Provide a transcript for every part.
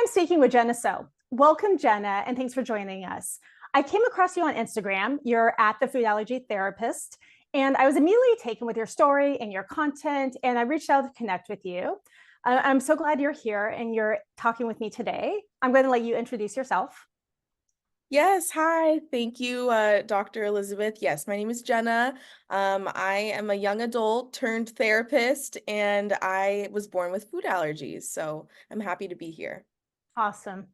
I'm speaking with Jenna. So, welcome, Jenna, and thanks for joining us. I came across you on Instagram. You're at the Food Allergy Therapist, and I was immediately taken with your story and your content, and I reached out to connect with you. I'm so glad you're here and you're talking with me today. I'm going to let you introduce yourself. Yes, hi. Thank you, Dr. Elizabeth. Yes, my name is Jenna. I am a young adult turned therapist, and I was born with food allergies, so I'm happy to be here. Awesome.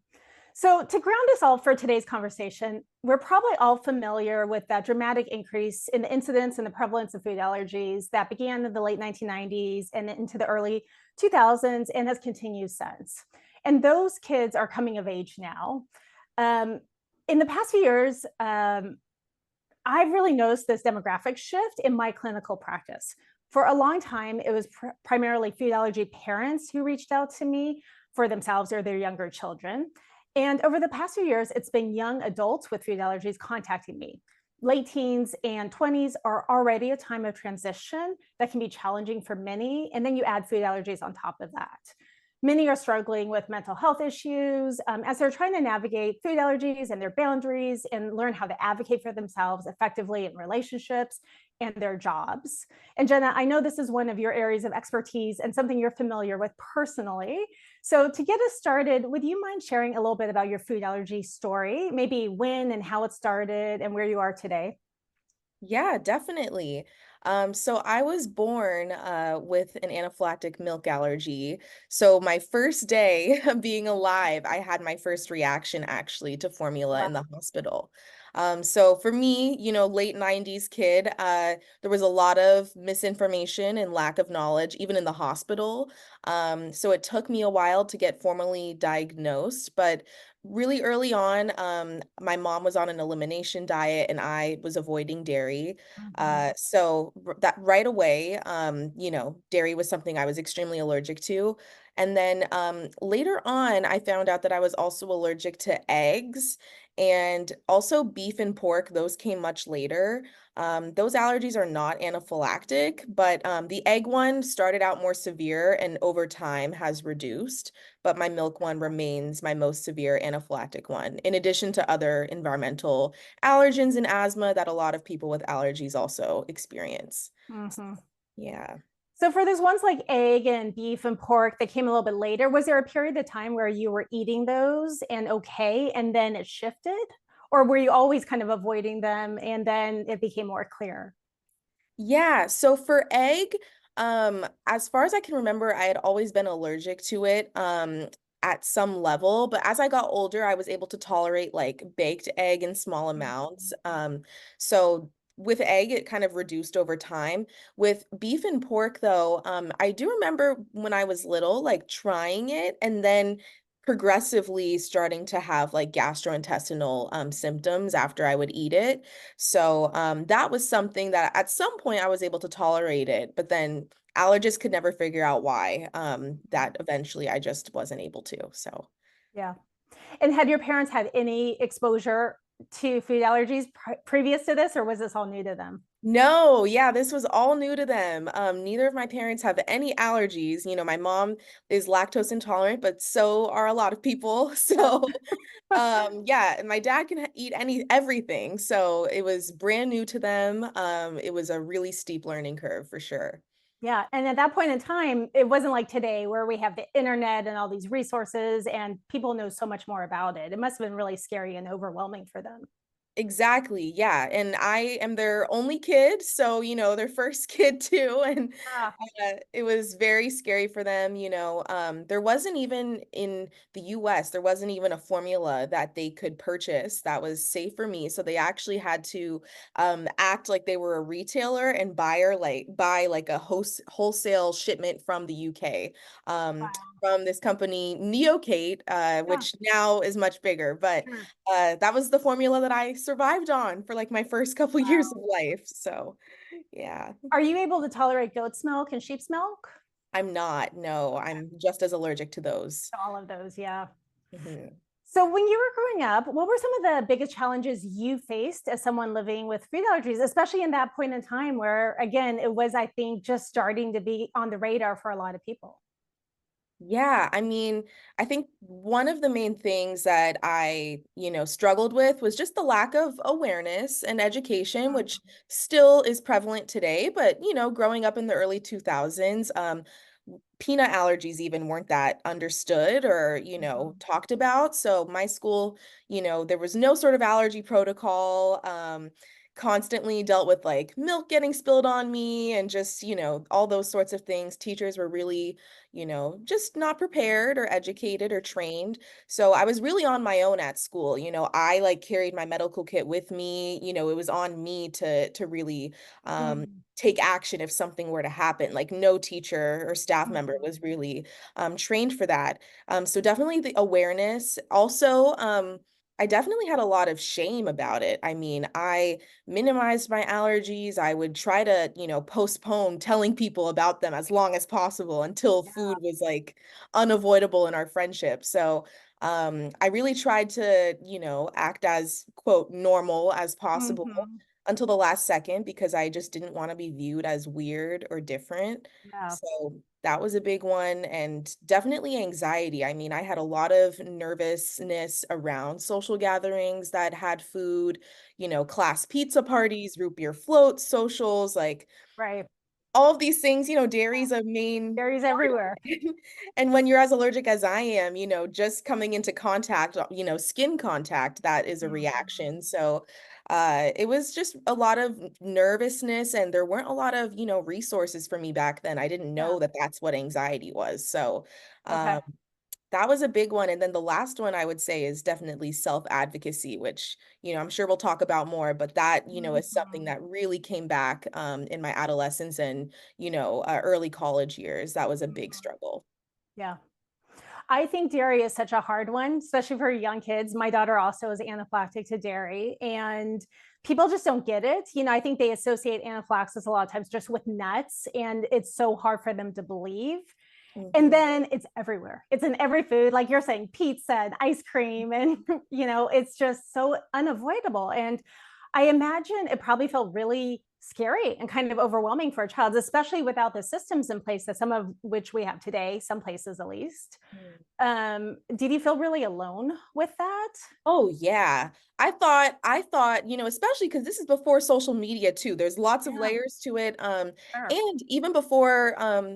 So, to ground us all for today's conversation, we're probably all familiar with that dramatic increase in the incidence and the prevalence of food allergies that began in the late 1990s and into the early 2000s and has continued since. And those kids are coming of age now. Um, in the past few years, I've really noticed this demographic shift in my clinical practice. For a long time, it was primarily food allergy parents who reached out to me for themselves or their younger children. And over the past few years, it's been young adults with food allergies contacting me. Late teens and 20s are already a time of transition that can be challenging for many. And then you add food allergies on top of that. Many are struggling with mental health issues as they're trying to navigate food allergies and their boundaries and learn how to advocate for themselves effectively in relationships and their jobs. And Jenna, I know this is one of your areas of expertise and something you're familiar with personally. So, to get us started, would you mind sharing a little bit about your food allergy story, maybe when and how it started and where you are today? Yeah, definitely. So I was born with an anaphylactic milk allergy. So my first day of being alive, I had my first reaction actually to formula in Wow. the hospital. So for me, late 90s kid, there was a lot of misinformation and lack of knowledge, even in the hospital. So it took me a while to get formally diagnosed, but really early on, my mom was on an elimination diet and I was avoiding dairy. Mhm. That right away, dairy was something I was extremely allergic to. And then later on, I found out that I was also allergic to eggs and also beef and pork. Those came much later. Those allergies are not anaphylactic, but the egg one started out more severe and over time has reduced, but my milk one remains my most severe anaphylactic one, in addition to other environmental allergens and asthma that a lot of people with allergies also experience. Mhm. Yeah. So for those ones like egg and beef and pork that came a little bit later, was there a period of time where you were eating those and okay, and then it shifted? Or were you always kind of avoiding them and then it became more clear? Yeah, so for egg, as far as I can remember, I had always been allergic to it, at some level, but as I got older, I was able to tolerate like baked egg in small amounts. So with egg, it kind of reduced over time. With beef and pork, though, I do remember when I was little, like trying it and then progressively starting to have like gastrointestinal symptoms after I would eat it. So that was something that at some point I was able to tolerate it, but then allergists could never figure out why. That eventually I just wasn't able to. So Yeah. And had your parents had any exposure to food allergies previous to this, or was this all new to them? no, yeah, this was all new to them. Neither of my parents have any allergies. My mom is lactose intolerant, but so are a lot of people. Yeah. So yeah, and my dad can eat everything. So it was brand new to them. It was a really steep learning curve for sure. Yeah. And at that point in time, it wasn't like today where we have the internet and all these resources and people know so much more about it. It must have been really scary and overwhelming for them. Exactly, yeah, and I am their only kid, so, their first kid too, and, Ah, it was very scary for them, there wasn't even in the US, there wasn't even a formula that they could purchase that was safe for me, so they actually had to, act like they were a retailer and buy, like, a wholesale shipment from the UK, from this company, Neocate, yeah, which now is much bigger, but sure. that was the formula that I survived on for, like, my first couple years of Wow. life, so, yeah. Are you able to tolerate goat's milk and sheep's milk? I'm not, no, Okay. I'm just as allergic to those. All of those, yeah. Mhm. So when you were growing up, what were some of the biggest challenges you faced as someone living with food allergies, especially in that point in time where, again, it was, I think, just starting to be on the radar for a lot of people? Yeah, I mean, I think one of the main things that I struggled with was just the lack of awareness and education, which still is prevalent today. But growing up in the early 2000s, peanut allergies even weren't that understood or Mhm. talked about. So my school there was no sort of allergy protocol. Constantly dealt with like milk getting spilled on me and just all those sorts of things. Teachers were really just not prepared or educated or trained. So I was really on my own at school. I like carried my medical kit with me. It was on me to really Mm, take action if something were to happen. Like no teacher or staff member mhm. was really trained for that. So definitely the awareness. Also, I definitely had a lot of shame about it. I mean, I minimized my allergies. I would try to postpone telling people about them as long as possible until Yeah. food was like unavoidable in our friendship. So I really tried to act as quote normal as possible Mhm. until the last second because I just didn't want to be viewed as weird or different. Yeah. So that was a big one, and definitely anxiety. I mean, I had a lot of nervousness around social gatherings that had food class pizza parties, root beer floats, socials, like Right. all of these things dairy is a main Berries part everywhere. of it. And when you're as allergic as I am just coming into contact skin contact, that is a reaction. Mhm. So it was just a lot of nervousness, and there weren't a lot of resources for me back then. I didn't Yeah. know that that's what anxiety was. So Okay. um, that was a big one. And then the last one I would say is definitely self-advocacy, which I'm sure we'll talk about more, but that is something Mhm. that really came back in my adolescence and early college years. That was a big Mhm. struggle. Yeah. I think dairy is such a hard one, especially for young kids. My daughter also is anaphylactic to dairy, and people just don't get it. I think they associate anaphylaxis a lot of times just with nuts, and it's so hard for them to believe. And Hmm. then it's everywhere. It's in every food, like you're saying, pizza and ice cream, and it's just so unavoidable. And I imagine it probably felt really scary and kind of overwhelming for a child, especially without the systems in place that some of which we have today, some places at least. Did you feel really alone with that? Oh yeah. I thought especially because this is before social media too. There's lots of Yeah, layers to it. sure. And even before,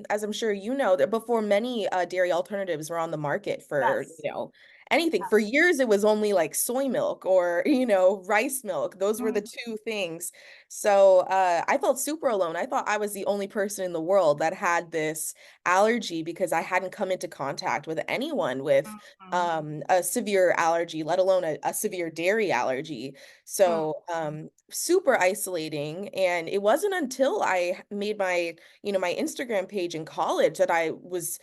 as I'm sure you know, that before many dairy alternatives were on the market for, Yes. you know, anything. For Yes. years it was only like soy milk or rice milk. Those were the Mm, two things. So I felt super alone. I thought I was the only person in the world that had this allergy because I hadn't come into contact with anyone with mm, a severe allergy, let alone a severe dairy allergy. mm, So super isolating. And it wasn't until I made my Instagram page in college that I was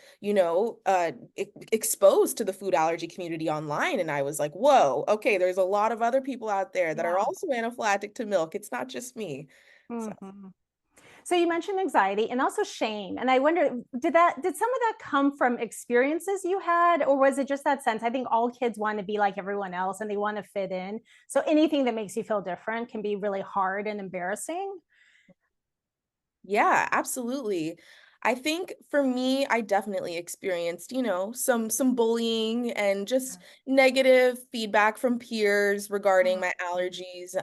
exposed to the food allergy community online. And I was like, whoa, okay, there's a lot of other people out there that are yeah. also anaphylactic to milk. It's not just me. So. Mhm. So you mentioned anxiety and also shame. And I wonder, did some of that come from experiences you had, or was it just that sense? I think all kids want to be like everyone else and they want to fit in. So anything that makes you feel different can be really hard and embarrassing. Yeah, absolutely. I think for me, I definitely experienced some bullying and just negative feedback from peers regarding my Mhm. allergies.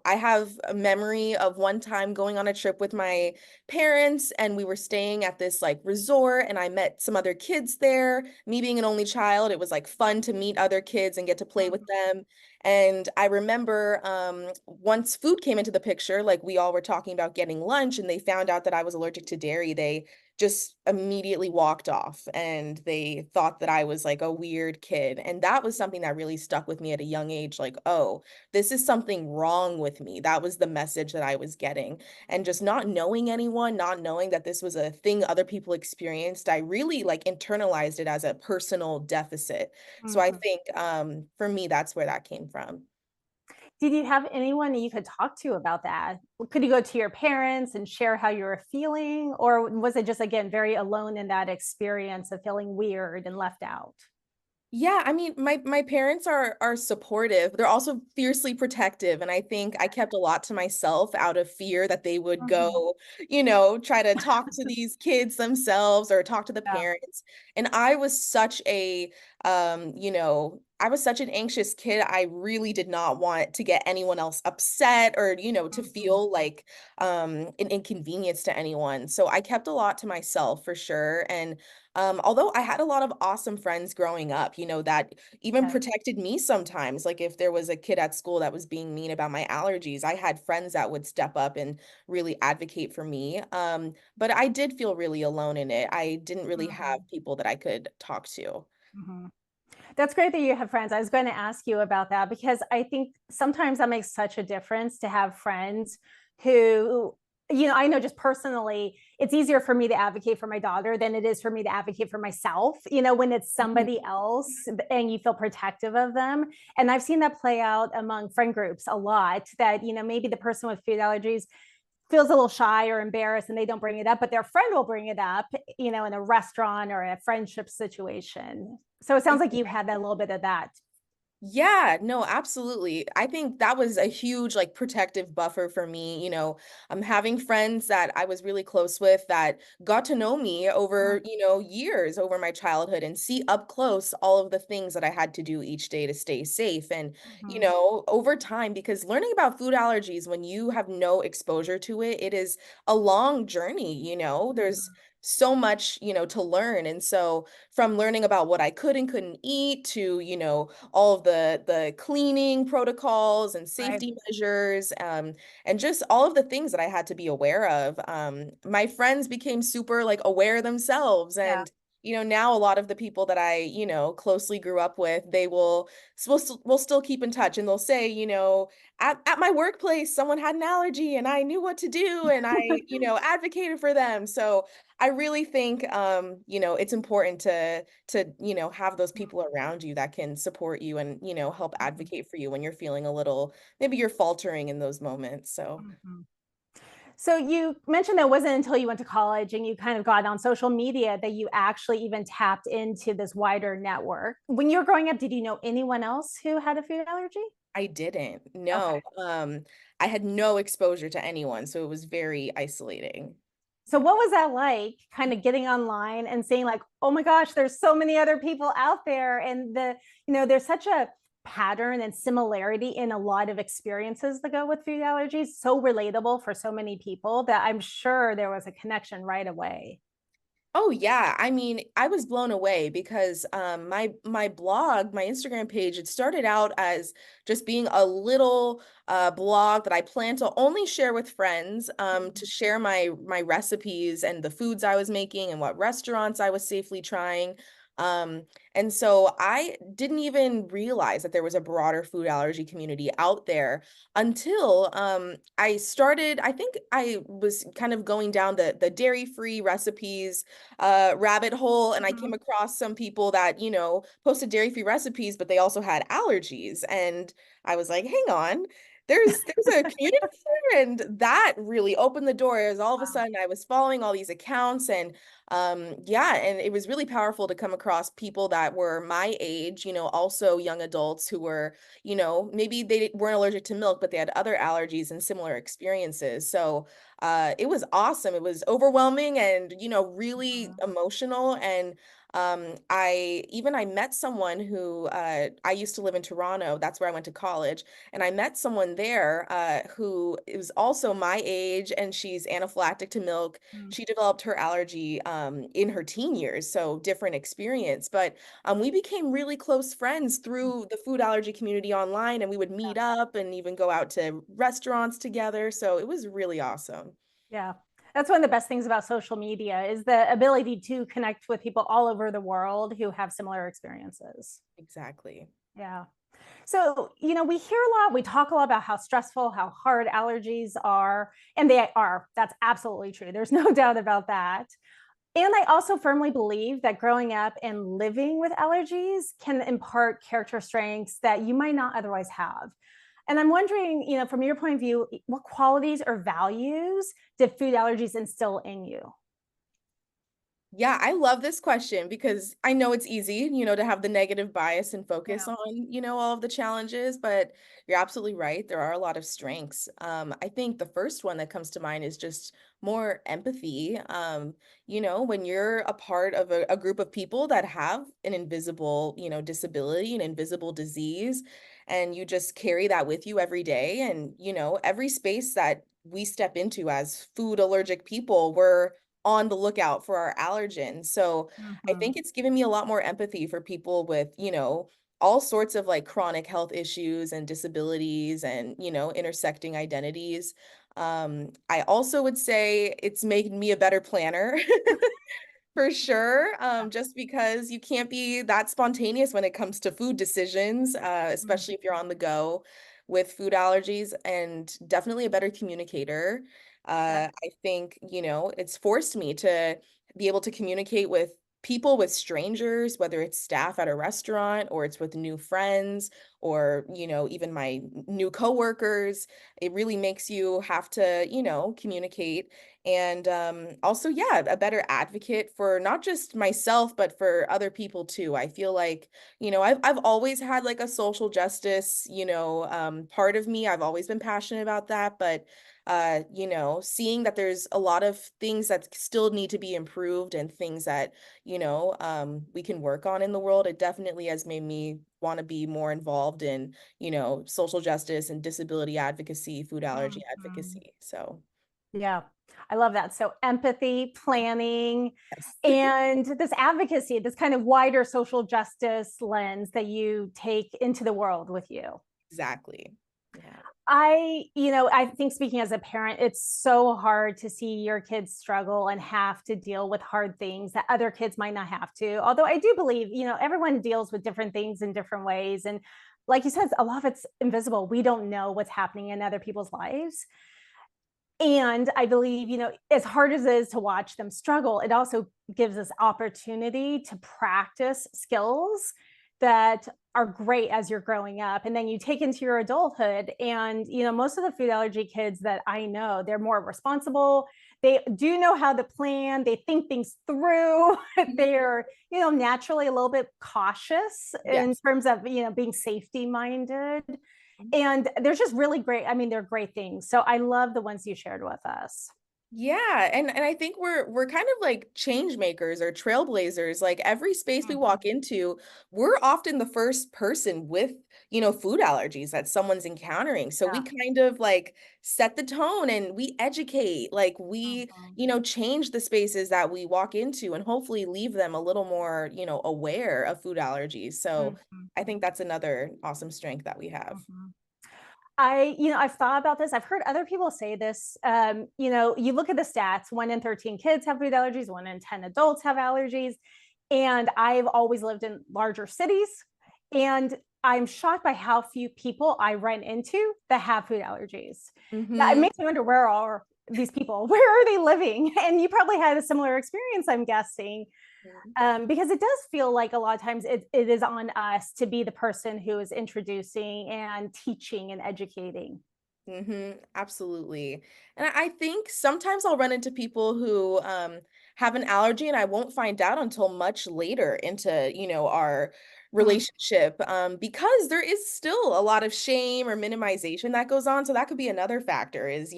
I have a memory of one time going on a trip with my parents and we were staying at this like resort and I met some other kids there. Me being an only child, it was like fun to meet other kids and get to play with Mhm. them. And I remember once food came into the picture, like we all were talking about getting lunch, and they found out that I was allergic to dairy, they just immediately walked off and they thought that I was like a weird kid. And that was something that really stuck with me at a young age like, oh, this is something wrong with me. That was the message that I was getting. And just not knowing anyone, not knowing that this was a thing other people experienced, I really like internalized it as a personal deficit. So I Mhm. think for me, that's where that came from. Did you have anyone that you could talk to about that? Could you go to your parents and share how you were feeling? Or was it just, again, very alone in that experience of feeling weird and left out? Yeah, I mean, my parents are supportive. They're also fiercely protective, and I think I kept a lot to myself out of fear that they would Mhm. go, try to talk to these kids themselves or talk to the Yeah. parents. And I was such a I was such an anxious kid. I really did not want to get anyone else upset or, to Mhm. feel like an inconvenience to anyone. So I kept a lot to myself for sure. And although I had a lot of awesome friends growing up, that even Okay. protected me sometimes. Like if there was a kid at school that was being mean about my allergies, I had friends that would step up and really advocate for me. But I did feel really alone in it. I didn't really have Mhm. people that I could talk to. Mhm. That's great that you have friends. I was going to ask you about that because I think sometimes that makes such a difference to have friends who, I know just personally, it's easier for me to advocate for my daughter than it is for me to advocate for myself, when it's Mhm. somebody else and you feel protective of them. And I've seen that play out among friend groups a lot that, maybe the person with food allergies feels a little shy or embarrassed and they don't bring it up, but their friend will bring it up, in a restaurant or a friendship situation. So it sounds like you had that a little bit of that. Yeah, no, absolutely. I think that was a huge like protective buffer for me. I'm having friends that I was really close with that got to know me over, years over my childhood and see up close all of the things that I had to do each day to stay safe. And, Mhm. over time, because learning about food allergies when you have no exposure to it, it is a long journey. There's Mhm. so much, to learn. And so from learning about what I could and couldn't eat to, all of the cleaning protocols and Right. safety measures, and just all of the things that I had to be aware of. My friends became super like aware themselves, Yeah. and now a lot of the people that I closely grew up with, they will still keep in touch, and they'll say, at my workplace someone had an allergy and I knew what to do and I advocated for them. So I really think it's important to have those people around you that can support you and help Mhm. advocate for you when you're feeling a little, maybe you're faltering in those moments. So Mhm. So you mentioned that it wasn't until you went to college and you kind of got on social media that you actually even tapped into this wider network. When you were growing up, did you know anyone else who had a food allergy? I didn't. Okay. No. I had no exposure to anyone, so it was very isolating. So what was that like kind of getting online and seeing like, oh my gosh, there's so many other people out there and there's such a pattern and similarity in a lot of experiences that go with food allergies, so relatable for so many people that I'm sure there was a connection right away. Oh yeah, I mean, I was blown away because my blog, my Instagram page, it started out as just being a little blog that I plan to only share with friends, to Mhm. share my recipes and the foods I was making and what restaurants I was safely trying. Um, and so I didn't even realize that there was a broader food allergy community out there until I think I was kind of going down the dairy-free recipes rabbit hole, and I came Mhm. across some people that posted dairy-free recipes, but they also had allergies, and I was like, hang on, there's a community here, and that really opened the doors. All of a Wow. sudden I was following all these accounts, and yeah, and it was really powerful to come across people that were my age, also young adults who were, maybe they weren't allergic to milk, but they had other allergies and similar experiences. So it was awesome. It was overwhelming and, really Mhm. emotional. And I met someone who I used to live in Toronto. That's where I went to college. And I met someone there who is also my age and she's anaphylactic to milk. Mhm. She developed her allergy in her teen years, so different experience. But we became really close friends through the food allergy community online, and we would meet up and even go out to restaurants together. So it was really awesome. Yeah. That's one of the best things about social media is the ability to connect with people all over the world who have similar experiences. Exactly. Yeah. So, we hear a lot, we talk a lot about how stressful, how hard allergies are, and they are. That's absolutely true. There's no doubt about that. And I also firmly believe that growing up and living with allergies can impart character strengths that you might not otherwise have. And I'm wondering, from your point of view, what qualities or values did food allergies instill in you? Yeah, I love this question because I know it's easy, to have the negative bias and focus Yeah. on, all of the challenges, but you're absolutely right. There are a lot of strengths. I think the first one that comes to mind is just more empathy. When you're a part of a group of people that have an invisible, disability, an invisible disease, and you just carry that with you every day. And, every space that we step into as food allergic people, we're on the lookout for our allergens. So I Mhm. think it's given me a lot more empathy for people with, all sorts of like chronic health issues and disabilities and, intersecting identities. I also would say it's made me a better planner. For sure, just because you can't be that spontaneous when it comes to food decisions, Mhm. especially if you're on the go with food allergies, and definitely a better communicator. Yeah. I think, it's forced me to be able to communicate with people, with strangers, whether it's staff at a restaurant or it's with new friends or, even my new coworkers. It really makes you have to, communicate and also yeah, a better advocate for not just myself but for other people too. I feel like, I've always had like a social justice, part of me. I've always been passionate about that, but seeing that there's a lot of things that still need to be improved and things that, we can work on in the world, it definitely has made me want to be more involved in, social justice and disability advocacy, food allergy Mhm. advocacy. So Yeah, I love that. So empathy, planning, yes. and this advocacy, this kind of wider social justice lens that you take into the world with you. Exactly. Yeah. I think speaking as a parent, it's so hard to see your kids struggle and have to deal with hard things that other kids might not have to. Although I do believe, everyone deals with different things in different ways. And like you said, a lot of it's invisible. We don't know what's happening in other people's lives. And I believe, as hard as it is to watch them struggle, it also gives us opportunity to practice skills that are great as you're growing up. And then you take into your adulthood. And, most of the food allergy kids that I know, they're more responsible. They do know how to plan, they think things through. They're, naturally a little bit cautious in Yes. terms of, being safety minded, and they're just really great. I mean, they're great things. So I love the ones you shared with us. Yeah, and I think we're kind of like change makers or trailblazers. Like every space we Mhm. walk into, we're often the first person with, food allergies that someone's encountering. So we Yeah. kind of like set the tone and we educate, like we, Mhm. change the spaces that we walk into and hopefully leave them a little more, aware of food allergies. So Mhm. I think that's another awesome strength that we have. Mhm. I've thought about this. I've heard other people say this. You look at the stats, 1 in 13 kids have food allergies, 1 in 10 adults have allergies. And I've always lived in larger cities. And I'm shocked by how few people I run into that have food allergies. It Mm-hmm. makes me wonder, where are these people? Where are they living? And you probably had a similar experience, I'm guessing. Because it does feel like a lot of times it is on us to be the person who is introducing and teaching and educating. Absolutely. And I think sometimes I'll run into people who have an allergy and I won't find out until much later into, our Mm, relationship because there is still a lot of shame or minimization that goes on. So that could be another factor is,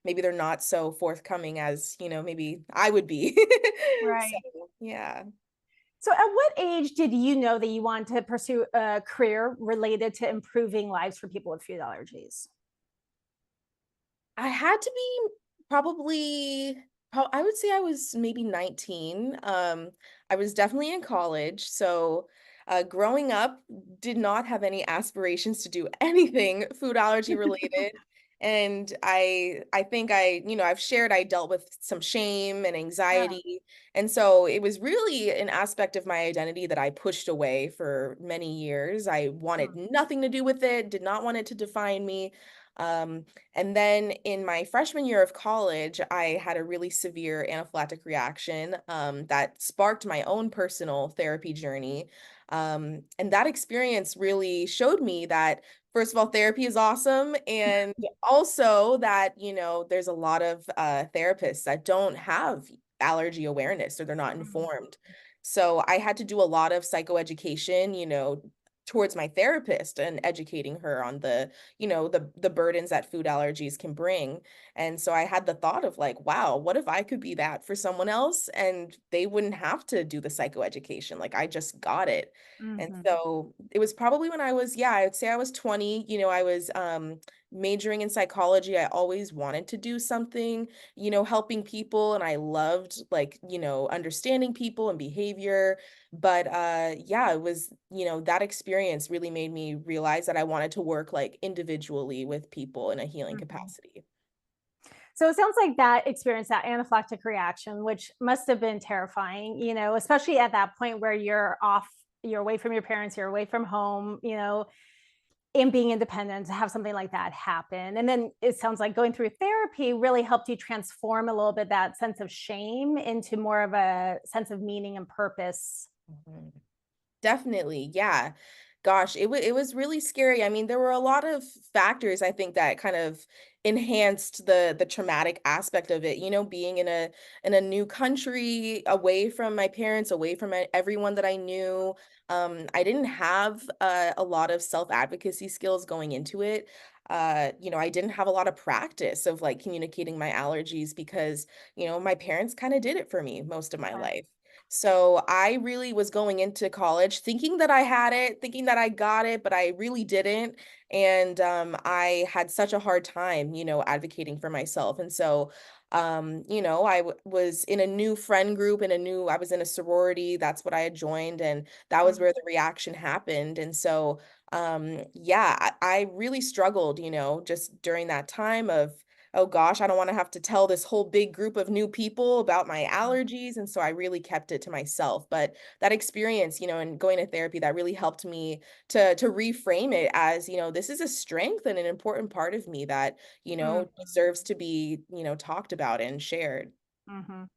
maybe they're not so forthcoming as, maybe I would be. So, right. yeah. So, at what age did you know that you wanted to pursue a career related to improving lives for people with food allergies? I had to be probably I would say I was maybe 19. I was definitely in college, so growing up did not have any aspirations to do anything food allergy related. And I think I've shared I dealt with some shame and Yeah. anxiety. And so it was really an aspect of my identity that I pushed away for many years. I wanted Mm, nothing to do with it, did not want it to define me. Um, and then in my freshman year of college, I had a really severe anaphylactic reaction that sparked my own personal therapy journey. And that experience really showed me that, first of all, therapy is awesome. And also that, there's a lot of therapists that don't have allergy awareness, or they're not Mhm. informed. So I had to do a lot of psychoeducation, towards my therapist, and educating her on the burdens that food allergies can bring. And so I had the thought of like, wow, what if I could be that for someone else and they wouldn't have to do the psychoeducation? Like I just got it. And Mhm. so it was probably when I was, yeah, I would say I was 20, I was majoring in psychology. I always wanted to do something, helping people, and I loved like, understanding people and behavior. But yeah, it was, that experience really made me realize that I wanted to work like individually with people in a healing Mhm. capacity. So it sounds like that experience, that anaphylactic reaction, which must have been terrifying, especially at that point where you're away from your parents, you're away from home, and being independent, to have something like that happen. And then it sounds like going through therapy really helped you transform a little bit that sense of shame into more of a sense of meaning and purpose. Mhm. Definitely, yeah. Gosh, it was really scary. I mean, there were a lot of factors I think that kind of enhanced the traumatic aspect of it. Being in a new country, away from my parents, away from everyone that I knew. I didn't have a lot of self-advocacy skills going into it. I didn't have a lot of practice of like communicating my allergies because, my parents kind of did it for me most of my Okay. life. So I really was going into college thinking that I had it, thinking that I got it, but I really didn't. And I had such a hard time, advocating for myself. And so, was in a new friend group, I was in a sorority. That's what I had joined. And that was Mhm. where the reaction happened. And so, yeah, I really struggled, just during that time of, oh gosh, I don't want to have to tell this whole big group of new people about my allergies. And so I really kept it to myself. But that experience, and going to therapy, that really helped me to reframe it as, this is a strength and an important part of me that, Mhm. deserves to be, talked about and shared. Mhm.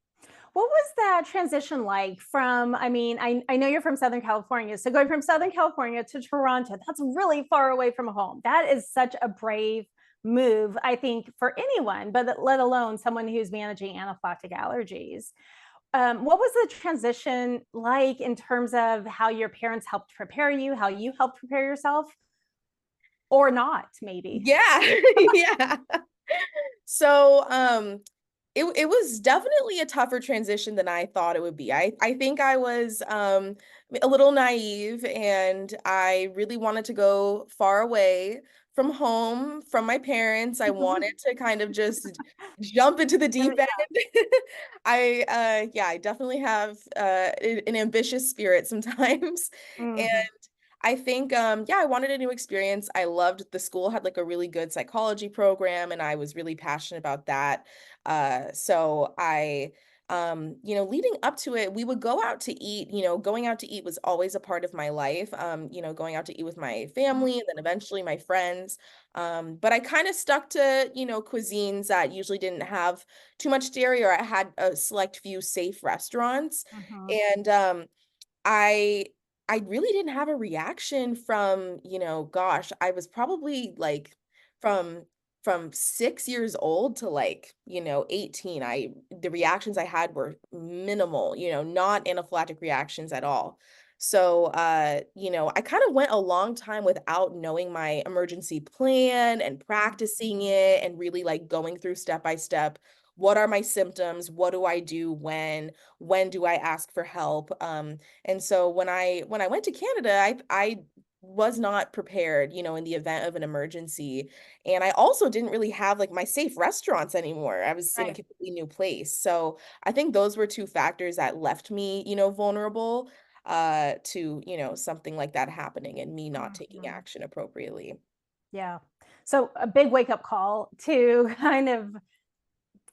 What was that transition like from, I mean, I know you're from Southern California. So going from Southern California to Toronto, that's really far away from home. That is such a brave move, I think, for anyone, but let alone someone who's managing anaphylactic allergies. What was the transition like in terms of how your parents helped prepare you, how you helped prepare yourself, or not, maybe? Yeah. Yeah. So, it was definitely a tougher transition than I thought it would be. I think I was, a little naive, and I really wanted to go far away from home, from my parents. I wanted to kind of just jump into the deep end. Yeah, I definitely have, an ambitious spirit sometimes. And Mhm. I think, yeah, I wanted a new experience. I loved the school had like a really good psychology program, and I was really passionate about that. So leading up to it, we would go out to eat. Going out to eat was always a part of my life. Going out to eat with my family and then eventually my friends. But I kind of stuck to, cuisines that usually didn't have too much dairy, or I had a select few safe restaurants. Mhm. And I I really didn't have a reaction from, gosh, I was probably like from from 6 years old to like, 18. The reactions I had were minimal, not anaphylactic reactions at all. So, I kind of went a long time without knowing my emergency plan and practicing it and really like going through step by step. What are my symptoms? What do I do when? When do I ask for help? And so when I went to Canada, I was not prepared, in the event of an emergency. And I also didn't really have like my safe restaurants anymore. I was in a Right. completely new place. So I think those were two factors that left me, vulnerable to, something like that happening and me not taking Mhm. action appropriately. Yeah. So a big wake up call to kind of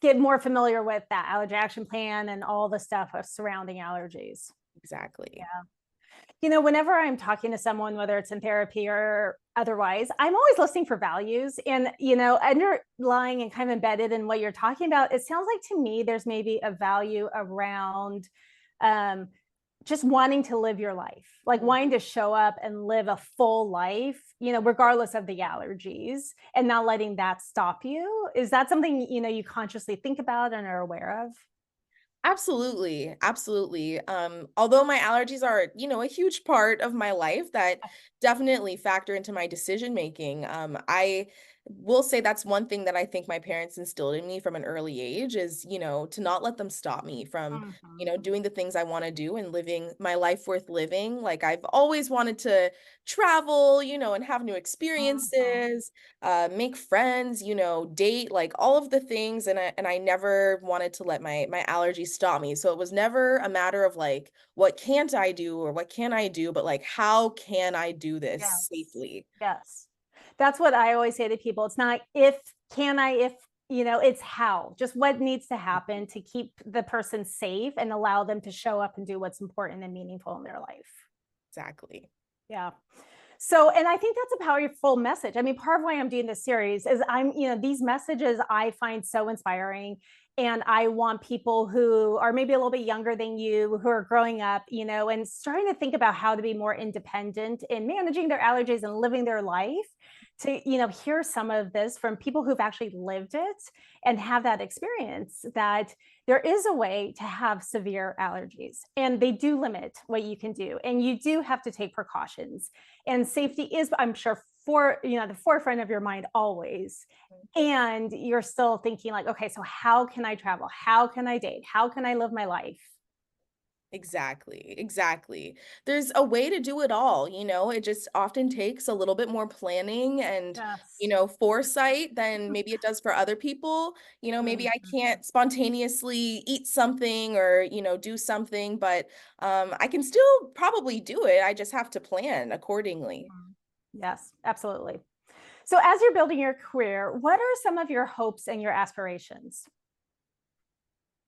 get more familiar with that allergy action plan and all the stuff surrounding allergies. Exactly. Yeah. Whenever I'm talking to someone, whether it's in therapy or otherwise, I'm always listening for values. And, underlying and kind of embedded in what you're talking about, it sounds like to me there's maybe a value around um, just wanting to live your life, like Mhm. wanting to show up and live a full life, regardless of the allergies, and not letting that stop you. Is that something, you consciously think about and are aware of? Absolutely, absolutely. Although my allergies are, a huge part of my life that definitely factor into my decision making. I will say that's one thing that I think my parents instilled in me from an early age is, to not let them stop me from, Mhm, doing the things I want to do and living my life worth living. Like I've always wanted to travel, and have new mhm. experiences, make friends, date, like all of the things. And I never wanted to let my allergies stop me. So it was never a matter of like, what can't I do or what can I do, but like, how can I do this Yes. safely? Yes. That's what I always say to people. It's not if, can I, if, it's how, just what needs to happen to keep the person safe and allow them to show up and do what's important and meaningful in their life. Exactly. Yeah. So, and I think that's a powerful message. I mean, part of why I'm doing this series is these messages I find so inspiring. And I want people who are maybe a little bit younger than you, who are growing up, and starting to think about how to be more independent in managing their allergies and living their life to, hear some of this from people who've actually lived it and have that experience that there is a way to have severe allergies and they do limit what you can do. And you do have to take precautions and safety is, I'm sure, for the forefront of your mind always. And you're still thinking like, okay, so how can I travel, how can I date, how can I live my life? Exactly, exactly. There's a way to do it all, it just often takes a little bit more planning and, Yes. foresight than maybe it does for other people. Maybe I Mhm. can't spontaneously eat something or, do something, but I can still probably do it. I just have to plan accordingly. Yes, absolutely. So as you're building your career, what are some of your hopes and your aspirations?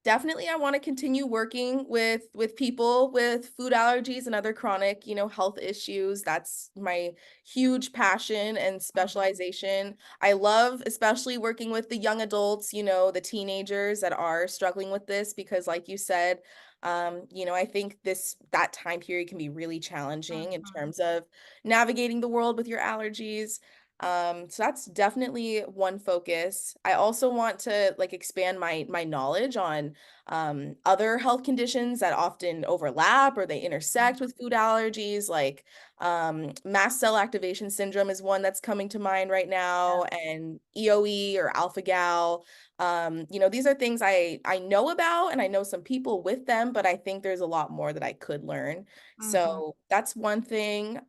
Definitely, I wanna continue working with people with food allergies and other chronic, health issues. That's my huge passion and Mhm, specialization. I love especially working with the young adults, the teenagers that are struggling with this because like you said, I think that time period can be really challenging in mhm, terms of navigating the world with your allergies. So that's definitely one focus. I also want to like expand my knowledge on other health conditions that often overlap or they intersect with food allergies, like mast cell activation syndrome is one that's coming to mind right now, yes. and EOE or alpha gal. These are things I know about and I know some people with them, but I think there's a lot more that I could learn. Mhm, So that's one thing.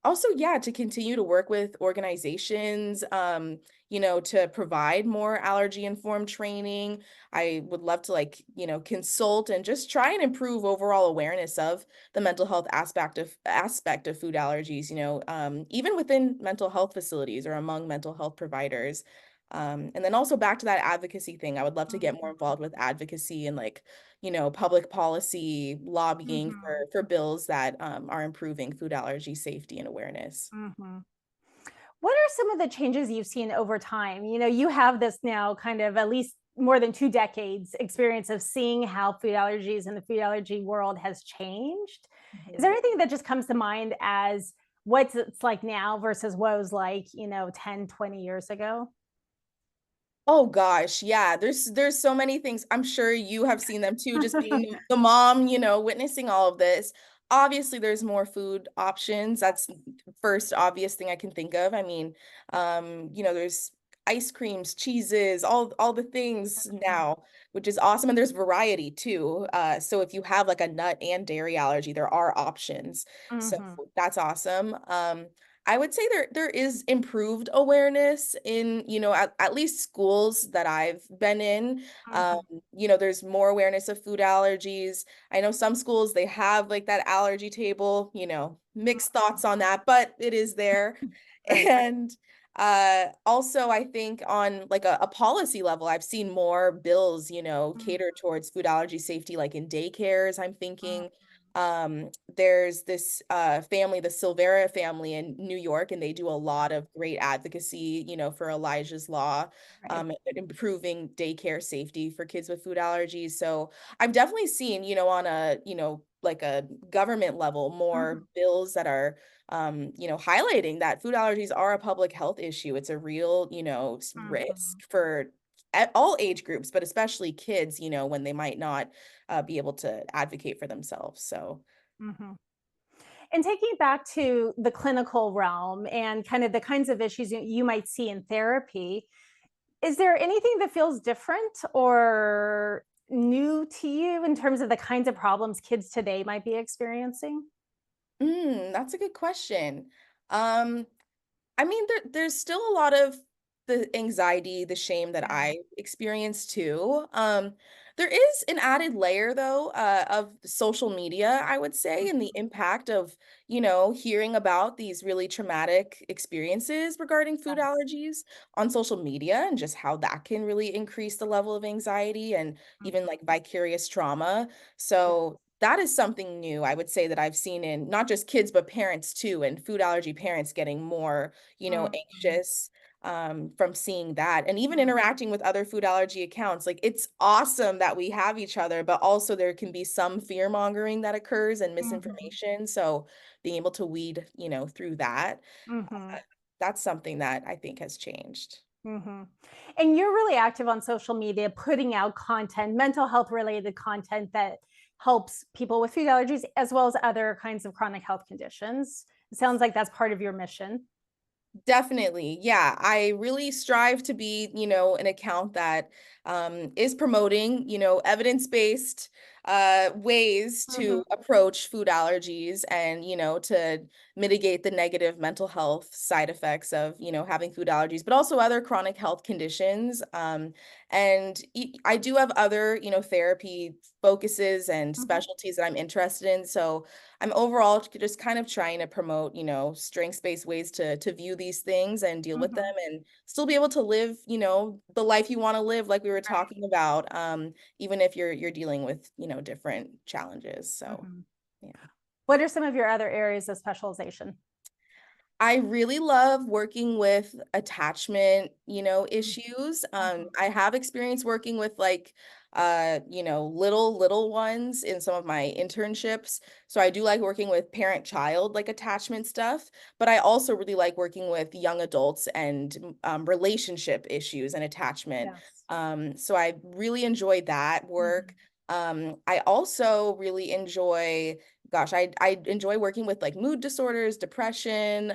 Also, yeah, to continue to work with organizations, to provide more allergy informed training. I would love to like, consult and just try and improve overall awareness of the mental health aspect of food allergies, even within mental health facilities or among mental health providers. And then also back to that advocacy thing, I would love to get more mhm, involved with advocacy and like, public policy lobbying mhm, for bills that are improving food allergy safety and awareness. mhm. What are some of the changes you've seen over time? You have this now kind of at least more than 2 decades experience of seeing how food allergies and the food allergy world has changed. Is there Mhm. anything that just comes to mind as what it's like now versus what it was like, 10, 20 years ago? Oh gosh, yeah, there's so many things. I'm sure you have seen them too, just being the mom, witnessing all of this. Obviously, there's more food options. That's the first obvious thing I can think of. I mean, there's ice creams, cheeses, all the things now, which is awesome. And there's variety too. So if you have like a nut and dairy allergy, there are options. So Mhm, that's awesome. I would say there is improved awareness in, at least schools that I've been in. Um, mhm, there's more awareness of food allergies. I know some schools they have like that allergy table, mixed thoughts on that, but it is there. right. And also I think on like a policy level, I've seen more bills, Mhm, cater towards food allergy safety, like in daycares, I'm mhm, thinking. There's this family, the Silvera family in New York, and they do a lot of great advocacy, for Elijah's Law, right. and improving daycare safety for kids with food allergies. So I've definitely seen, on a, like a government level, Mhm, more bills that are, highlighting that food allergies are a public health issue. It's a real, risk mhm, for at all age groups, but especially kids, when they might not be able to advocate for themselves. So. Mhm. And taking it back to the clinical realm and kind of the kinds of issues you might see in therapy, is there anything that feels different or new to you in terms of the kinds of problems kids today might be experiencing? That's a good question. Um, I mean, there's still a lot of the anxiety, the shame that Yeah. I experienced too. There is an added layer though, of social media, I would say, and the impact of, hearing about these really traumatic experiences regarding food Yes. allergies on social media and just how that can really increase the level of anxiety and even Mhm. like vicarious trauma. Yeah. So that is something new, I would say, that I've seen in not just kids, but parents too, and food allergy parents getting more, Mhm. anxious from seeing that and even Mhm. interacting with other food allergy accounts. Like it's awesome that we have each other, but also there can be some fear mongering that occurs and Mhm. misinformation. So being able to weed, through that, uh, Mhm. that's something that I think has changed. Mhm. And you're really active on social media, putting out content, mental health related content that helps people with food allergies as well as other kinds of chronic health conditions. It sounds like that's part of your mission. Definitely. Yeah. I really strive to be, an account that is promoting, evidence-based ways Mhm. to approach food allergies and, to mitigate the negative mental health side effects of, having food allergies, but also other chronic health conditions. I do have other, therapy focuses and Mhm. specialties that I'm interested in. So I'm overall just kind of trying to promote, strengths-based ways to view these things and deal with them Mhm. and still be able to live, the life you want to live like we were Right. talking about, even if you're dealing with, different challenges. So, Mhm. yeah. What are some of your other areas of specialization? I really love working with attachment, Mhm. issues. Mhm. I have experience working with like little ones in some of my internships. So I do like working with parent-child like attachment stuff, but I also really like working with young adults and relationship issues and attachment. Yes. So I really enjoy that work. Mhm. I also really enjoy gosh, I enjoy working with like mood disorders, depression,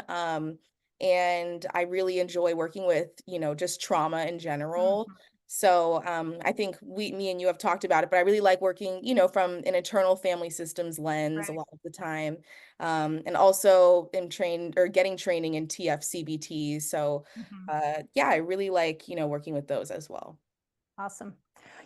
and I really enjoy working with, just trauma in general. Mhm. So I think me and you have talked about it, but I really like working, from an internal family systems lens a Right. lot of the time. And also in getting training in TFCBT. So Mhm. yeah, I really like, working with those as well. Awesome.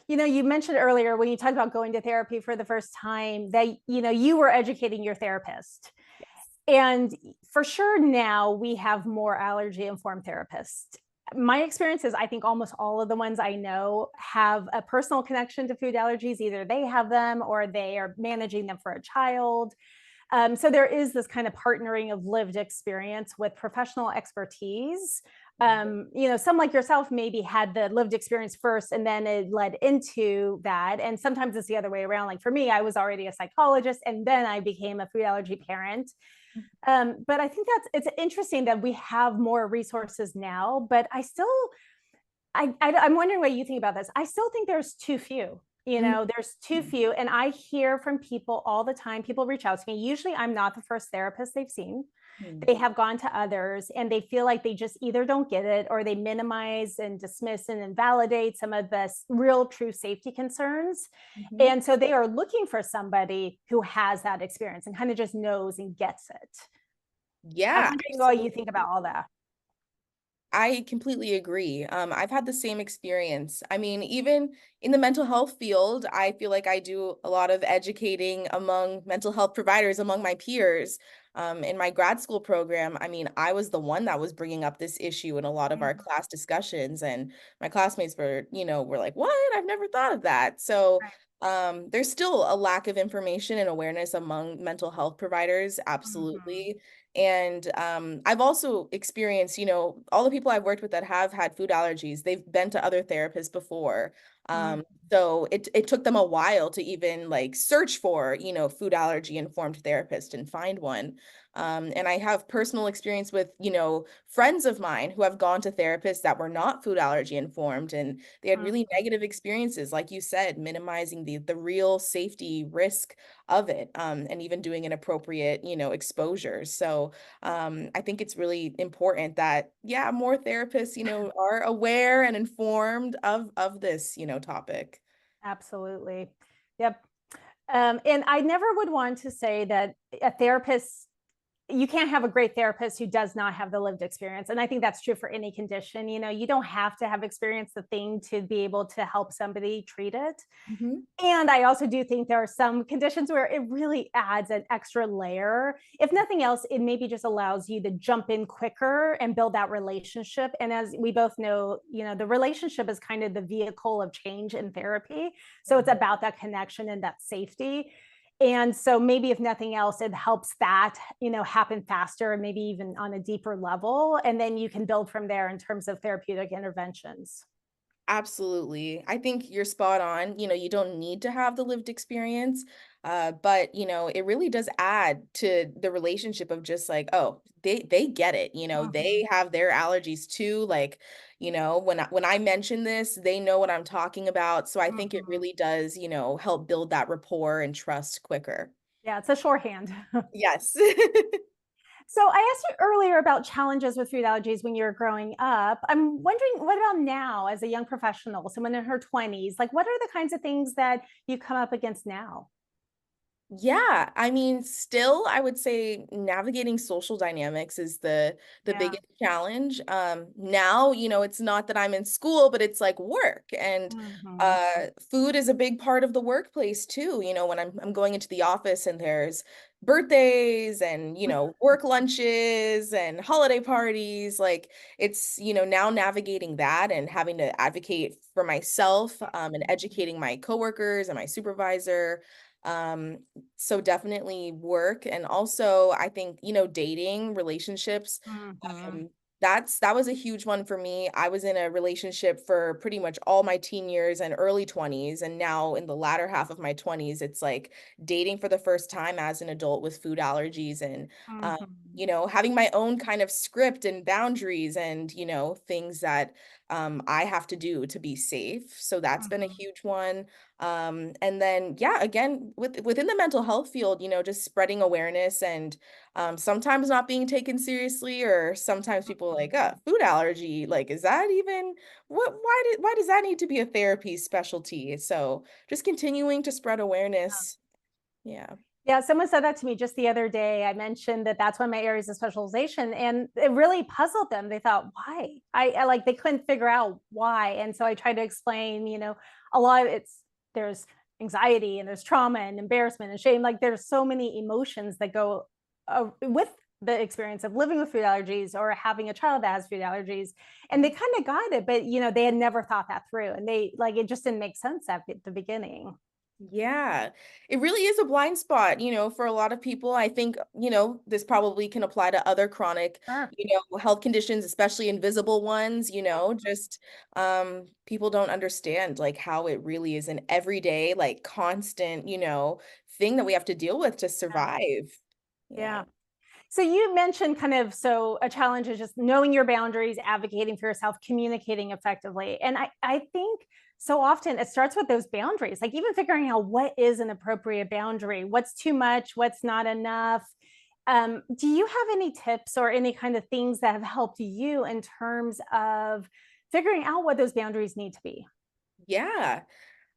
You mentioned earlier when you talked about going to therapy for the first time that, you were educating your therapist. Yes. And for sure now we have more allergy informed therapists. My experience is I think almost all of the ones I know have a personal connection to food allergies. Either they have them or they are managing them for a child. So there is this kind of partnering of lived experience with professional expertise. Some like yourself maybe had the lived experience first and then it led into that. And sometimes it's the other way around. Like for me, I was already a psychologist and then I became a food allergy parent. But I think it's interesting that we have more resources now, but I'm wondering what you think about this. I still think there's too few. There's too Mhm. few. And I hear from people all the time. People reach out to me. Usually, I'm not the first therapist they've seen. Mhm. They have gone to others and they feel like they just either don't get it or they minimize and dismiss and invalidate some of the real true safety concerns. Mhm. And so they are looking for somebody who has that experience and kind of just knows and gets it. I'm Yeah, wondering what you think absolutely. about all that. I completely agree. I've had the same experience. I mean, even in the mental health field, I feel like I do a lot of educating among mental health providers, among my peers. In my grad school program, I mean, I was the one that was bringing up this issue in a lot of our Mhm. class discussions, and my classmates were like, "What? I've never thought of that." So, Right. there's still a lack of information and awareness among mental health providers, Mhm. absolutely. And I've also experienced, all the people I've worked with that have had food allergies, they've been to other therapists before. Mhm. So it took them a while to even like search for, food allergy informed therapist and find one. And I have personal experience with, friends of mine who have gone to therapists that were not food allergy informed, and they had really Mhm. negative experiences, like you said, minimizing the real safety risk of it, and even doing an appropriate, exposure. So I think it's really important that, yeah, more therapists, are aware and informed of this, topic. Absolutely. Yep. And I never would want to say that a therapist, you can't have a great therapist who does not have the lived experience. And I think that's true for any condition. You don't have to have experienced the thing to be able to help somebody treat it. Mhm. And I also do think there are some conditions where it really adds an extra layer. If nothing else, it maybe just allows you to jump in quicker and build that relationship. And as we both know, the relationship is kind of the vehicle of change in therapy. So it's Mhm. about that connection and that safety. And so maybe if nothing else, it helps that, happen faster, maybe even on a deeper level. And then you can build from there in terms of therapeutic interventions. Absolutely. I think you're spot on. You don't need to have the lived experience, but it really does add to the relationship of just like, oh, they get it. Mhm. They have their allergies too. Like, when I mention this, they know what I'm talking about. So I think it Mhm. really does, help build that rapport and trust quicker. Yeah, it's a shorthand. Yes. So I asked you earlier about challenges with food allergies when you were growing up. I'm wondering, what about now as a young professional, someone in her 20s? Like, what are the kinds of things that you come up against now? Yeah, I mean, still, I would say navigating social dynamics is the Yeah. biggest challenge. Now, it's not that I'm in school, but it's like work, and Mhm. food is a big part of the workplace too. When I'm going into the office and there's birthdays and work lunches and holiday parties, like it's now navigating that and having to advocate for myself, and educating my coworkers and my supervisor. Um, so definitely work, and also I think, dating, relationships, Mhm. um, that was a huge one for me. I was in a relationship for pretty much all my teen years and early 20s, and now in the latter half of my 20s, it's like dating for the first time as an adult with food allergies, and Mhm. having my own kind of script and boundaries, and things that I have to do to be safe. So that's been a Mhm. huge one. And then, yeah, again, within the mental health field, just spreading awareness, and sometimes not being taken seriously, or sometimes people like, food allergy, like, is that even why does that need to be a therapy specialty? So just continuing to spread awareness. Yeah. Yeah, someone said that to me just the other day. I mentioned that that's one of my areas of specialization, and it really puzzled them. They thought, why? I like they couldn't figure out why. And so I tried to explain, a lot of there's anxiety and there's trauma and embarrassment and shame. Like there's so many emotions that go with the experience of living with food allergies or having a child that has food allergies. And they kind of got it, but they had never thought that through. And they like it just didn't make sense at the beginning. Yeah, it really is a blind spot, for a lot of people. I think, this probably can apply to other chronic, Sure. health conditions, especially invisible ones, just people don't understand like how it really is an everyday, like constant, thing that we have to deal with to Yeah. survive. Yeah. Yeah. So you mentioned kind of so a challenge is just knowing your boundaries, advocating for yourself, communicating effectively. And I think so often it starts with those boundaries, like even figuring out what is an appropriate boundary, what's too much, what's not enough. Do you have any tips or any kind of things that have helped you in terms of figuring out what those boundaries need to be? Yeah.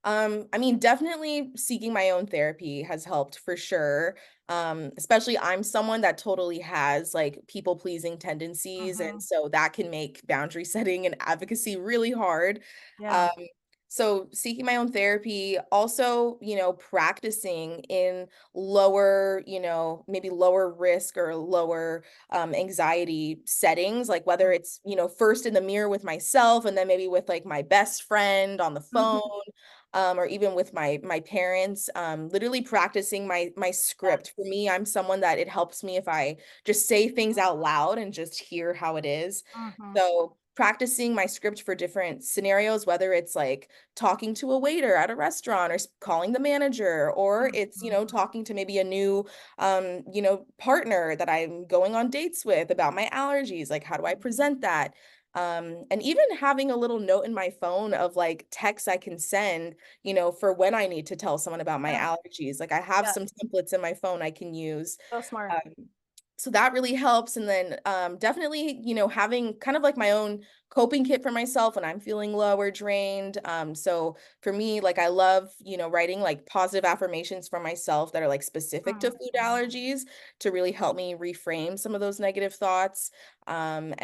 I mean, definitely seeking my own therapy has helped for sure. Especially I'm someone that totally has like people pleasing tendencies. And Hmm. so that can make boundary setting and advocacy really hard. Yeah. Um, so seeking my own therapy, also, practicing in lower, maybe lower risk or lower anxiety settings, like whether it's, first in the mirror with myself and then maybe with like my best friend on the phone, Mhm. or even with my parents, literally practicing my script. For Yes. me, I'm someone that it helps me if I just say things out loud and just hear how it is. Mhm. So practicing my script for different scenarios, whether it's like talking to a waiter at a restaurant or calling the manager, or it's, Mhm. talking to maybe a new, partner that I'm going on dates with about my allergies. Like, how do I present that? And even having a little note in my phone of like texts I can send, for when I need to tell someone about my Yeah, allergies. Like, I have yeah, some templates in my phone I can use. so smart. Um, so that really helps. And then definitely, having kind of like my own coping kit for myself when I'm feeling low or drained. So for me, like I love, writing like positive affirmations for myself that are like specific to food Mhm. allergies to really help me reframe some of those negative thoughts. And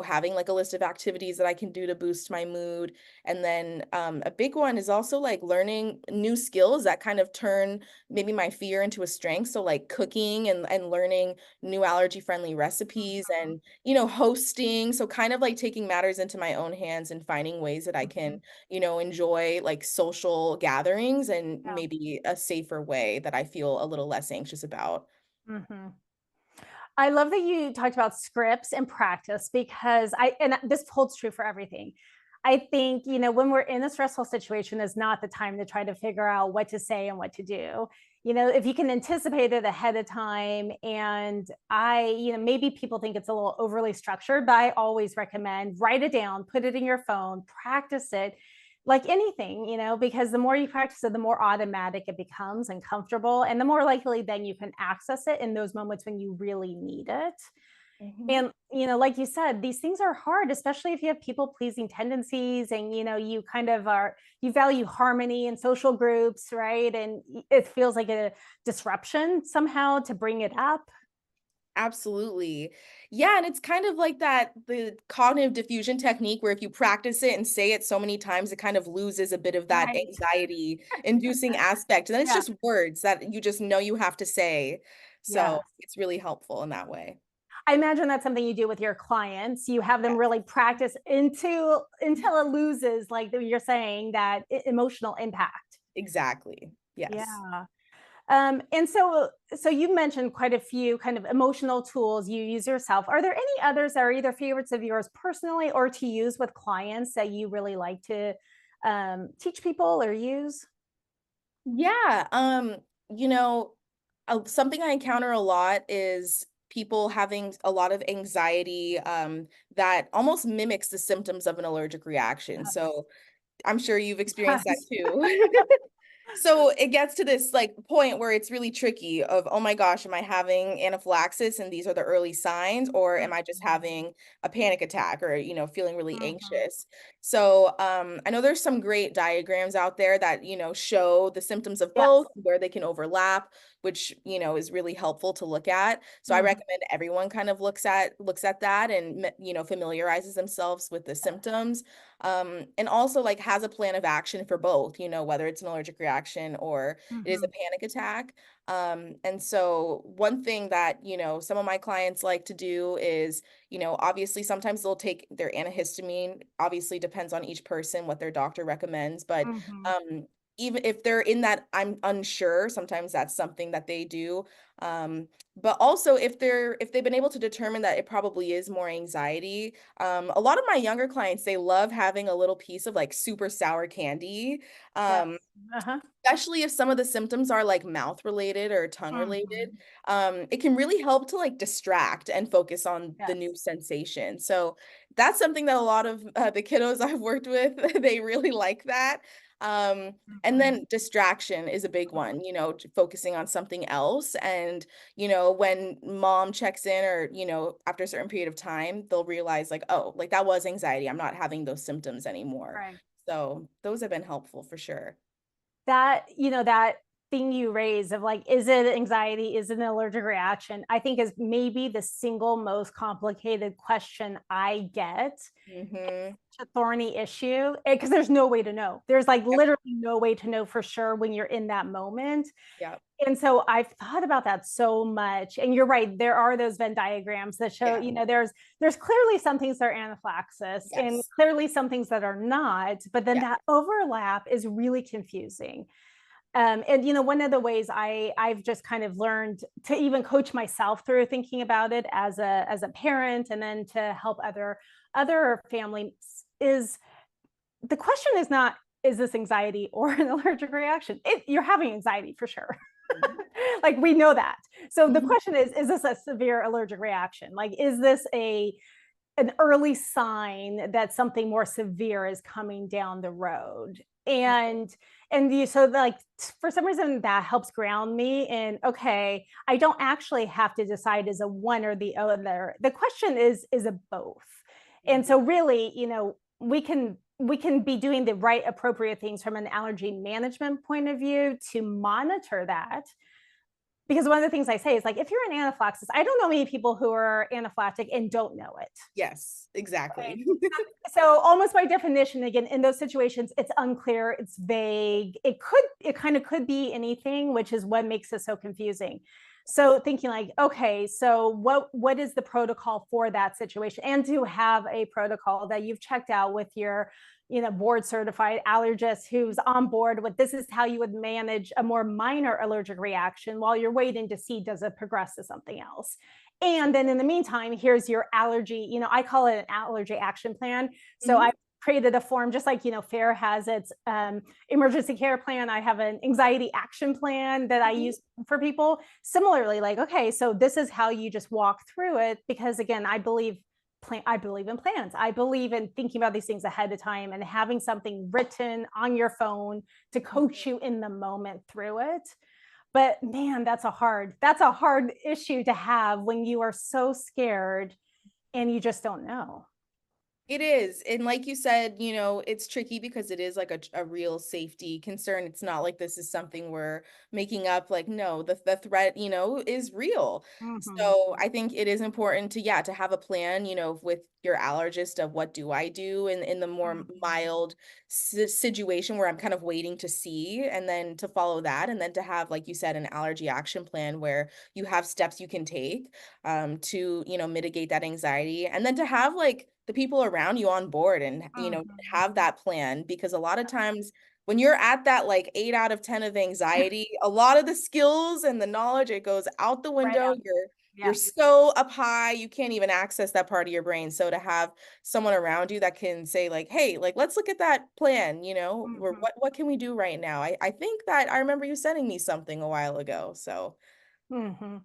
having like a list of activities that I can do to boost my mood. And then a big one is also like learning new skills that kind of turn maybe my fear into a strength. So like cooking and learning new allergy friendly recipes Mhm. and, hosting. So kind of like taking matters into my own hands and finding ways that I can, Mhm. enjoy like social gatherings and Yeah. maybe a safer way that I feel a little less anxious about. Mhm. I love that you talked about scripts and practice because and this holds true for everything. I think, when we're in a stressful situation is not the time to try to figure out what to say and what to do. If you can anticipate it ahead of time, and maybe people think it's a little overly structured, but I always recommend write it down, put it in your phone, practice it like anything, because the more you practice it, the more automatic it becomes and comfortable, and the more likely then you can access it in those moments when you really need it. Mhm. And, like you said, these things are hard, especially if you have people pleasing tendencies and, you kind of you value harmony in social groups, right? And it feels like a disruption somehow to bring it up. Absolutely. Yeah, and it's kind of like that the cognitive diffusion technique where if you practice it and say it so many times, it kind of loses a bit of that Right. anxiety inducing aspect. And then it's Yeah. just words that you just know you have to say. So Yeah. it's really helpful in that way. I imagine that's something you do with your clients. You have them Yes, really practice until it loses, like you're saying, that emotional impact. exactly. Yes. Yeah. And so you mentioned quite a few kind of emotional tools you use yourself. Are there any others that are either favorites of yours personally or to use with clients that you really like to teach people or use? Yeah. You know, something I encounter a lot is people having a lot of anxiety that almost mimics the symptoms of an allergic reaction. Yes. So I'm sure you've experienced that Yes. too. So it gets to this like point where it's really tricky of, oh my gosh, am I having anaphylaxis and these are the early signs, or am I just Mhm. having a panic attack or, feeling really Mhm. anxious? So I know there's some great diagrams out there that, show the symptoms of Yes. both, where they can overlap, which, is really helpful to look at. So I Mhm. recommend everyone kind of looks at that and, familiarizes themselves with the symptoms and also like has a plan of action for both, whether it's an allergic reaction or it is a Mhm. panic attack. And so one thing that, some of my clients like to do is, obviously sometimes they'll take their antihistamine, obviously depends on each person what their doctor recommends, but Mhm. um even if they're in that I'm unsure, sometimes that's something that they do. Um, but also if they've been able to determine that it probably is more anxiety, a lot of my younger clients, they love having a little piece of like super sour candy, Yes. um, Uh-huh. especially if some of the symptoms are like mouth related or tongue related. Mhm. It can really help to like distract and focus on the new Yes. sensation. So that's something that a lot of the kiddos I've worked with, they really like that. Um, and Mhm. then distraction is a big one, focusing on something else. And, when mom checks in or, after a certain period of time, they'll realize like, oh, like that was anxiety. I'm not having those symptoms anymore. Right. So those have been helpful for sure. That thing you raise of like, is it anxiety? Is it an allergic reaction? I think is maybe the single most complicated question I get. Mhm. A thorny issue because there's no way to know. There's like Yep, literally no way to know for sure when you're in that moment. yep, And so I've thought about that so much. And you're right, there are those Venn diagrams that show, yeah, there's clearly some things that are anaphylaxis and yes. clearly some things that are not, but then Yeah, that overlap is really confusing. And one of the ways I've just kind of learned to even coach myself through thinking about it as a parent, and then to help other families, is the question is not, is this anxiety or an allergic reaction? You're having anxiety for sure. Like, we know that. So the Mhm. question is this a severe allergic reaction? Like, is this an early sign that something more severe is coming down the road? And like, for some reason that helps ground me in, okay, I don't actually have to decide as a one or the other. The question is a both. And Mhm. so really, we can be doing the right appropriate things from an allergy management point of view to monitor that. Because one of the things I say is, like, if you're in anaphylaxis, I don't know many people who are anaphylactic and don't know it. Yes, Right. exactly. So almost by definition, again, in those situations, it's unclear, it's vague. It kind of could be anything, which is what makes it so confusing. So thinking like, okay, so what is the protocol for that situation? And to have a protocol that you've checked out with your, board certified allergist who's on board with, this is how you would manage a more minor allergic reaction while you're waiting to see, does it progress to something else. And then in the meantime, here's your allergy, I call it an allergy action plan. So Mhm. I created a form, just like, FAIR has its emergency care plan. I have an anxiety action plan that I Mhm. use for people. Similarly, like, okay, so this is how you just walk through it. Because again, I believe in plans. I believe in thinking about these things ahead of time and having something written on your phone to coach you in the moment through it. But man, that's a hard issue to have when you are so scared and you just don't know. It is. And like you said, it's tricky because it is like a real safety concern. It's not like this is something we're making up. Like, no, the threat, is real. Mhm. So I think it is important to, yeah, to have a plan, with your allergist of what do I do in the more Mhm. mild situation where I'm kind of waiting to see, and then to follow that. And then to have, like you said, an allergy action plan where you have steps you can take to, mitigate that anxiety. And then to have like the people around you on board and, Mhm. have that plan, because a lot of times when you're at that like 8 out of 10 of anxiety, a lot of the skills and the knowledge, it goes out the Right window. out. You're Yeah. so up high, you can't even access that part of your brain. So to have someone around you that can say like, "Hey, like let's look at that plan, or Mhm. what can we do right now?" I think that I remember you sending me something a while ago. So, Mhm.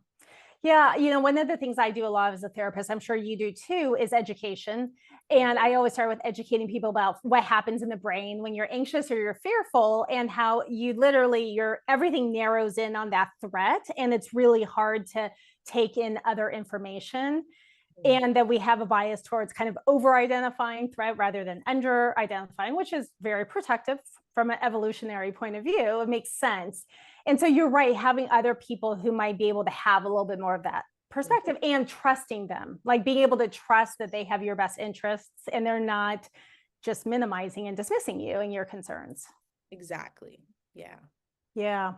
Yeah, one of the things I do a lot as a therapist, I'm sure you do too, is education. And I always start with educating people about what happens in the brain when you're anxious or you're fearful, and how your everything narrows in on that threat. And it's really hard to take in other information. mhm, And that we have a bias towards kind of over identifying threat rather than under identifying, which is very protective from an evolutionary point of view. It makes sense. And so you're right, having other people who might be able to have a little bit more of that mhm. perspective, and trusting them, like being able to trust that they have your best interests and they're not just minimizing and dismissing you and your concerns. Exactly. Yeah. Yeah.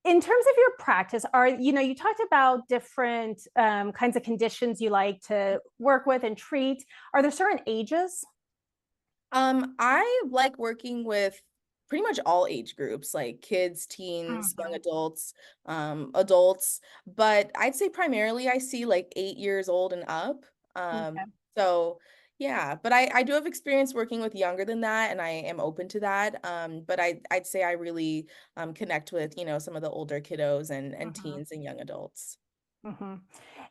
In terms of your practice, you talked about different kinds of conditions you like to work with and treat. Are there certain ages? I like working with pretty much all age groups, like kids, teens, young Mhm. adults, adults, but I'd say primarily I see like 8 years old and up. Okay. So yeah, but I do have experience working with younger than that, and I am open to that. But I'd say I really connect with, some of the older kiddos and Mhm. teens and young adults. Mhm.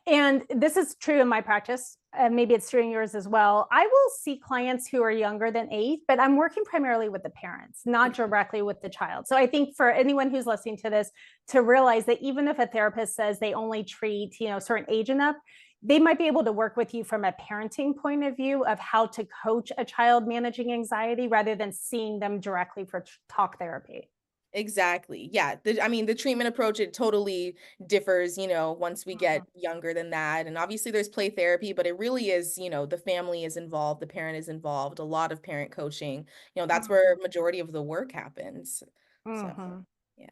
And this is true in my practice. Maybe it's true in yours as well. I will see clients who are younger than 8, but I'm working primarily with the parents, not directly with the child. So I think for anyone who's listening to this, to realize that even if a therapist says they only treat, certain age and up, they might be able to work with you from a parenting point of view of how to coach a child managing anxiety rather than seeing them directly for talk therapy. Exactly. Yeah. I mean, the treatment approach, it totally differs, once we get Mhm. younger than that. And obviously there's play therapy, but it really is, the family is involved, the parent is involved, a lot of parent coaching. That's where Mhm. majority of the work happens. So, Mhm. yeah.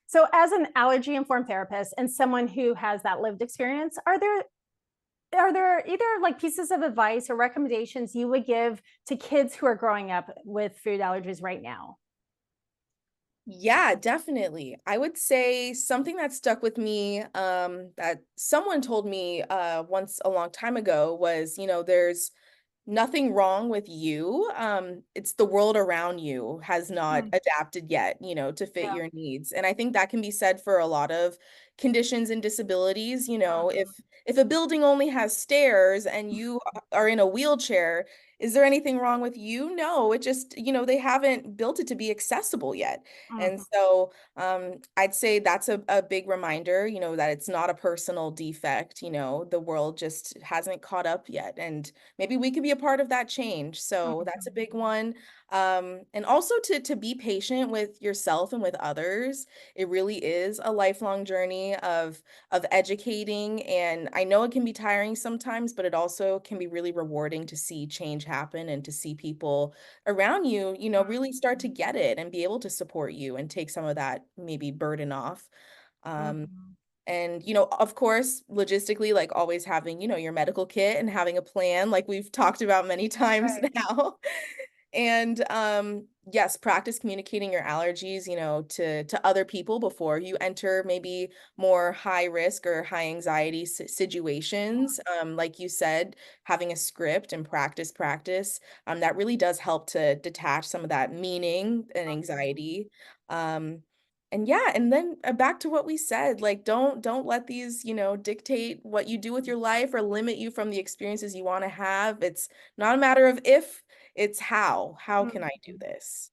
So, as an allergy informed therapist and someone who has that lived experience, are there either like pieces of advice or recommendations you would give to kids who are growing up with food allergies right now? Yeah, definitely. I would say something that stuck with me, that someone told me once a long time ago was, there's nothing wrong with you. It's the world around you has not Mm, adapted yet, to fit yeah. your needs. And I think that can be said for a lot of conditions and disabilities. Mhm, If a building only has stairs and you are in a wheelchair, is there anything wrong with you? No, it just, they haven't built it to be accessible yet. And mhm, so I'd say that's a big reminder, that it's not a personal defect, the world just hasn't caught up yet. And maybe we could be a part of that change. So that's a mhm, big one. And also to be patient with yourself and with others. It really is a lifelong journey of educating. And I know it can be tiring sometimes, but it also can be really rewarding to see change happen and to see people around you, really start to get it and be able to support you and take some of that maybe burden off. Um, mhm. and, of course, logistically, like always having, your medical kit and having a plan, like we've talked about many times Right. now. And yes, practice communicating your allergies, to other people before you enter maybe more high risk or high anxiety situations. Like you said, having a script and practice, that really does help to detach some of that meaning and anxiety. Um, and yeah, and then back to what we said, like don't let these, dictate what you do with your life or limit you from the experiences you want to have. It's not a matter of if, it's how. How can I do Mhm. this?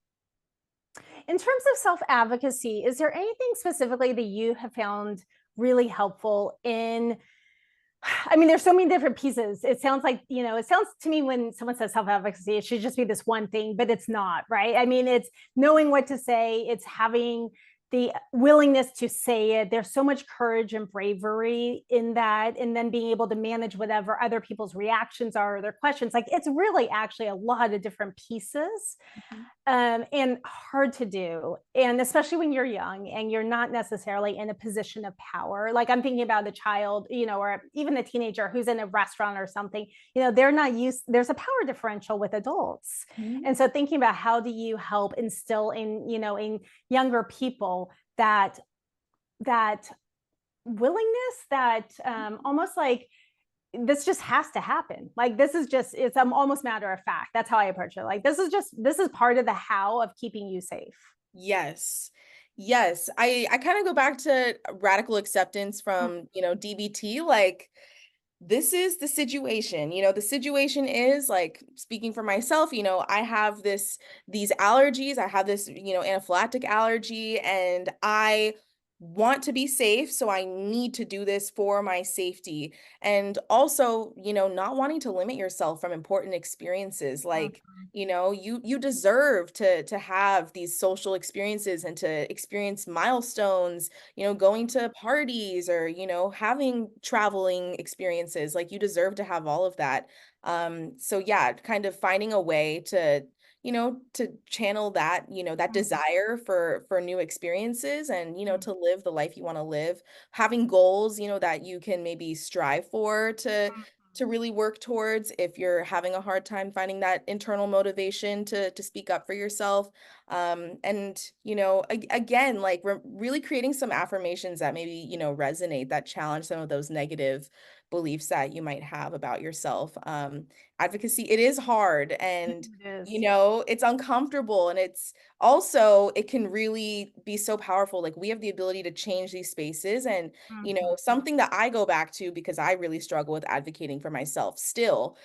In terms of self advocacy, is there anything specifically that you have found really helpful in? I mean, there's so many different pieces. It sounds like, it sounds to me when someone says self advocacy, it should just be this one thing, but it's not, right? I mean, it's knowing what to say, it's having the willingness to say it. There's so much courage and bravery in that. And then being able to manage whatever other people's reactions are or their questions. Like, it's really actually a lot of different pieces, Mhm. and hard to do. And especially when you're young and you're not necessarily in a position of power. Like, I'm thinking about a child, or even a teenager who's in a restaurant or something, they're not used, there's a power differential with adults. Mhm. And so thinking about how do you help instill in younger people that willingness, that almost like this just has to happen. Like, this is just, it's almost matter of fact. That's how I approach it. Like, this is part of the how of keeping you safe. Yes. Yes. I kind of go back to radical acceptance Mm, from, DBT. Like, this is the situation. The situation is like speaking for myself, I have these allergies. I have this, anaphylactic allergy, and I want to be safe. So I need to do this for my safety. And also, not wanting to limit yourself from important experiences. Like, mhm, you deserve to have these social experiences and to experience milestones, going to parties or, having traveling experiences. Like, you deserve to have all of that. So yeah, kind of finding a way to channel that, that mhm, desire for new experiences and, mhm, to live the life you want to live, having goals, that you can maybe strive for to really work towards if you're having a hard time finding that internal motivation to speak up for yourself. And again, like really creating some affirmations that maybe, resonate, that challenge some of those negative beliefs that you might have about yourself. Advocacy, it is hard, and it is. it's uncomfortable, and it's also, it can really be so powerful. Like, we have the ability to change these spaces. And Mhm, something that I go back to because I really struggle with advocating for myself still,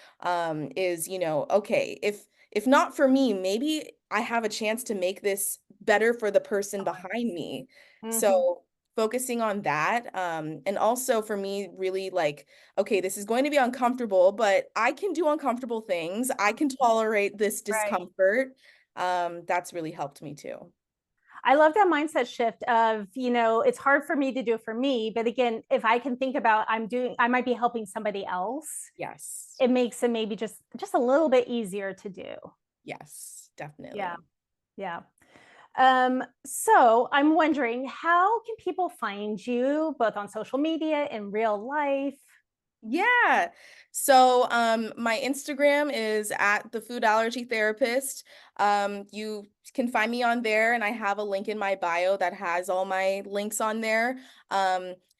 is, okay, if not for me, maybe I have a chance to make this better for the person behind me. mhm, So focusing on that, and also for me, really like, okay, this is going to be uncomfortable, but I can do uncomfortable things. I can tolerate this right. discomfort. That's really helped me too. I love that mindset shift of, it's hard for me to do it for me, but again, if I can think about I might be helping somebody else, Yes. it makes it maybe just a little bit easier to do. Yes, Yeah. definitely. Yeah. So I'm wondering, how can people find you both on social media and real life? Yeah. So my Instagram is at the food allergy therapist. You can find me on there, and I have a link in my bio that has all my links on there.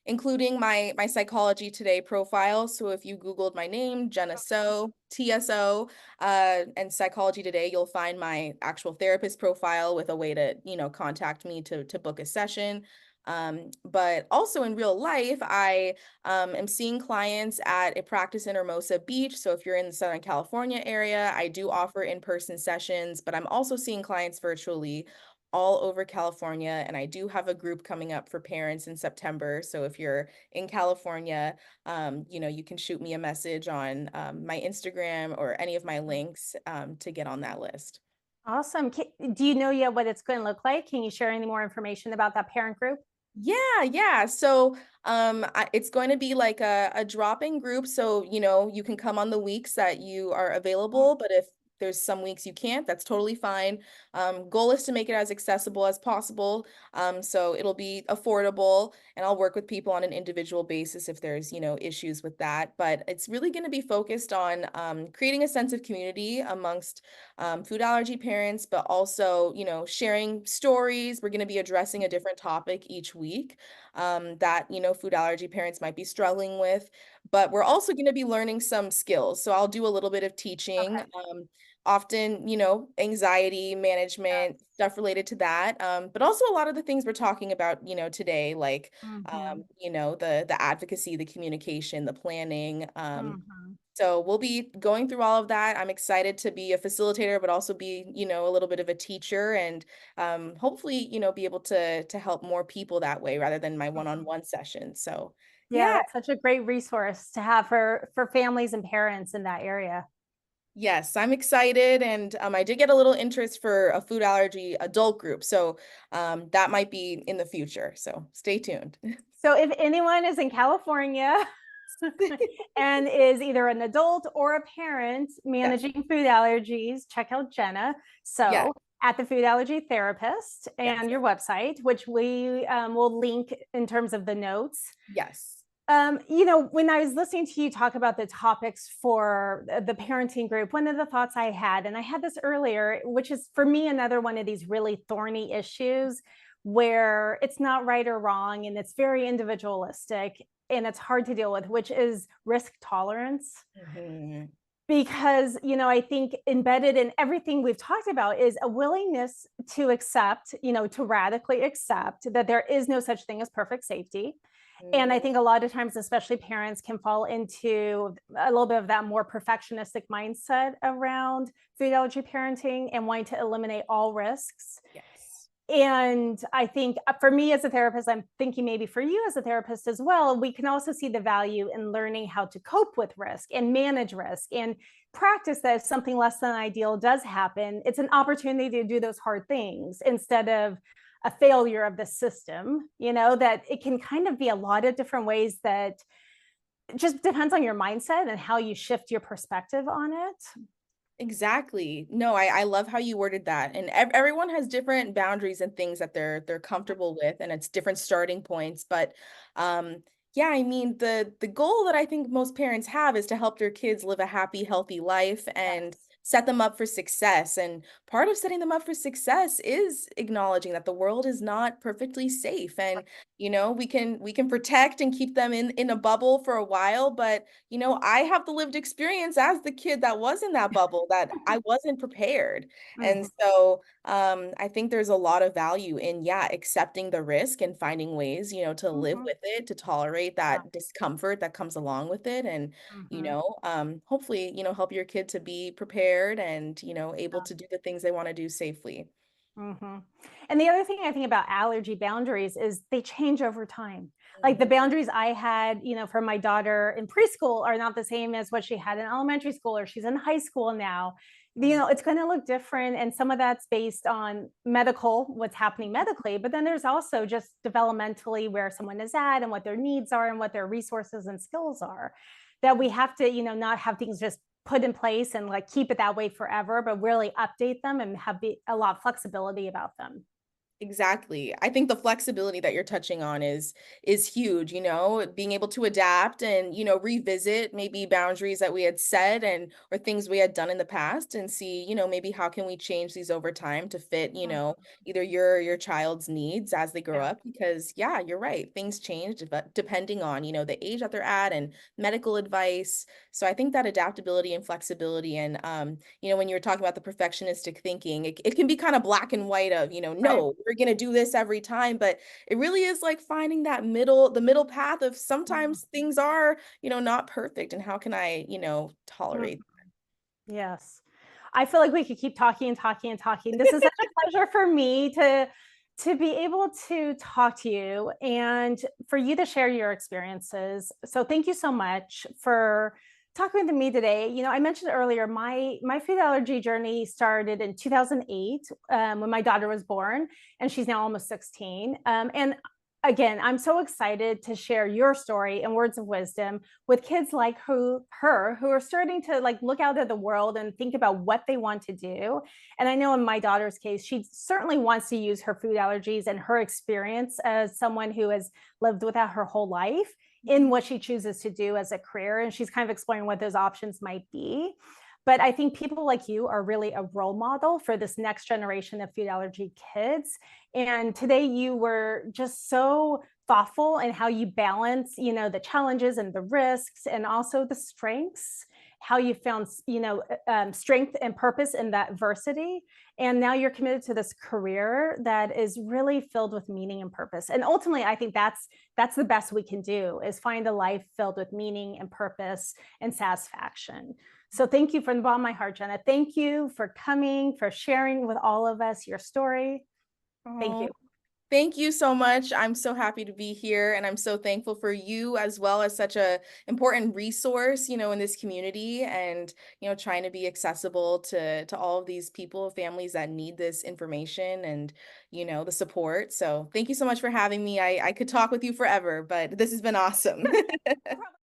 Including my Psychology Today profile. So if you Googled my name, Jenna So, TSO, and Psychology Today, you'll find my actual therapist profile with a way to, contact me to book a session. But also in real life, I am seeing clients at a practice in Hermosa Beach. So if you're in the Southern California area, I do offer in-person sessions, but I'm also seeing clients virtually all over California. And I do have a group coming up for parents in September. So if you're in California, you can shoot me a message on my Instagram or any of my links to get on that list. Awesome. Do you know yet what it's going to look like? Can you share any more information about that parent group? Yeah, yeah. So, it's going to be like a drop-in group. So, you can come on the weeks that you are available, but if there's some weeks you can't, that's totally fine. Goal is to make it as accessible as possible. So it'll be affordable, and I'll work with people on an individual basis if there's, issues with that. But it's really going to be focused on creating a sense of community amongst food allergy parents, but also, sharing stories. We're going to be addressing a different topic each week that, food allergy parents might be struggling with. But we're also going to be learning some skills. So I'll do a little bit of teaching. Okay. Often, anxiety management, stuff related to that. But also a lot of the things we're talking about, today, like, Mm-hmm. the advocacy, the communication, the planning. Mm-hmm. So we'll be going through all of that. I'm excited to be a facilitator, but also be, a little bit of a teacher, and hopefully, be able to help more people that way rather than my one-on-one session. So Yeah, yeah, that's such a great resource to have for families and parents in that area. yes, I'm excited. And I did get a little interest for a food allergy adult group. So that might be in the future. So stay tuned. So if anyone is in California and is either an adult or a parent Yes, managing food allergies, check out Jenna. yes, So at the Food Allergy Therapist yes, and your website, which we will link in terms of the notes. yes. When I was listening to you talk about the topics for the parenting group, one of the thoughts I had, and I had this earlier, which is for me another one of these really thorny issues where it's not right or wrong and it's very individualistic and it's hard to deal with, which is risk tolerance. Mhm. Because, I think embedded in everything we've talked about is a willingness to accept, to radically accept that there is no such thing as perfect safety. And I Mm, think a lot of times, especially parents can fall into a little bit of that more perfectionistic mindset around food allergy parenting and wanting to eliminate all risks. yes. And I think for me as a therapist, I'm thinking maybe for you as a therapist as well, we can also see the value in learning how to cope with risk and manage risk and practice that if something less than ideal does happen, it's an opportunity to do those hard things instead of a failure of the system, that it can kind of be a lot of different ways that it just depends on your mindset and how you shift your perspective on it. Exactly. No, I love how you worded that. And everyone has different boundaries and things that they're comfortable with, and it's different starting points. But yeah, I mean the goal that I think most parents have is to help their kids live a happy, healthy life and Yes. set them up for success. And part of setting them up for success is acknowledging that the world is not perfectly safe. And we can protect and keep them in a bubble for a while, but I have the lived experience as the kid that was in that bubble that I wasn't prepared. And Mhm, so I think there's a lot of value in, yeah, accepting the risk and finding ways, to live mhm, with it, to tolerate yeah, that discomfort that comes along with it. And, mhm, hopefully, help your kid to be prepared and, able yeah. to do the things they want to do safely. hmm And the other thing I think about allergy boundaries is they change over time. Like the Mhm. boundaries I had, for my daughter in preschool are not the same as what she had in elementary school or she's in high school now. It's going to look different. And some of that's based on medical, what's happening medically, but then there's also just developmentally where someone is at and what their needs are and what their resources and skills are. That we have to, not have things just put in place and like keep it that way forever, but really update them and have a lot of flexibility about them. Exactly. I think the flexibility that you're touching on is huge, being able to adapt and, revisit maybe boundaries that we had set and or things we had done in the past and see, maybe how can we change these over time to fit, Mhm. either your child's needs as they grow Yeah. up because yeah, you're right. Things change but depending on, the age that they're at and medical advice. So I think that adaptability and flexibility and when you were talking about the perfectionistic thinking, it can be kind of black and white of, Right. no, we're gonna do this every time. But it really is like finding the middle path of Mhm. sometimes things are, not perfect. And how can I, Mhm. tolerate? Yes. I feel like we could keep talking and talking and talking. This is such a pleasure for me to be able to talk to you and for you to share your experiences. So thank you so much for talking to me today. I mentioned earlier my food allergy journey started in 2008 when my daughter was born, and she's now almost 16. And again, I'm so excited to share your story and words of wisdom with kids like her who are starting to like look out at the world and think about what they want to do. And I know in my daughter's case, she certainly wants to use her food allergies and her experience as someone who has lived with that her whole life in what she chooses to do as a career, and she's kind of exploring what those options might be. But I think people like you are really a role model for this next generation of food allergy kids. And today you were just so thoughtful in how you balance, the challenges and the risks and also the strengths, how you found, strength and purpose in that adversity. And now you're committed to this career that is really filled with meaning and purpose. And ultimately, I think that's the best we can do is find a life filled with meaning and purpose and satisfaction. So thank you from the bottom of my heart, Jenna. Thank you for coming, for sharing with all of us your story. Thank you. Oh, thank you so much. I'm so happy to be here and I'm so thankful for you as well as such a important resource, in this community and, trying to be accessible to all of these people, families that need this information and, the support. So thank you so much for having me. I could talk with you forever, but this has been awesome. No problem.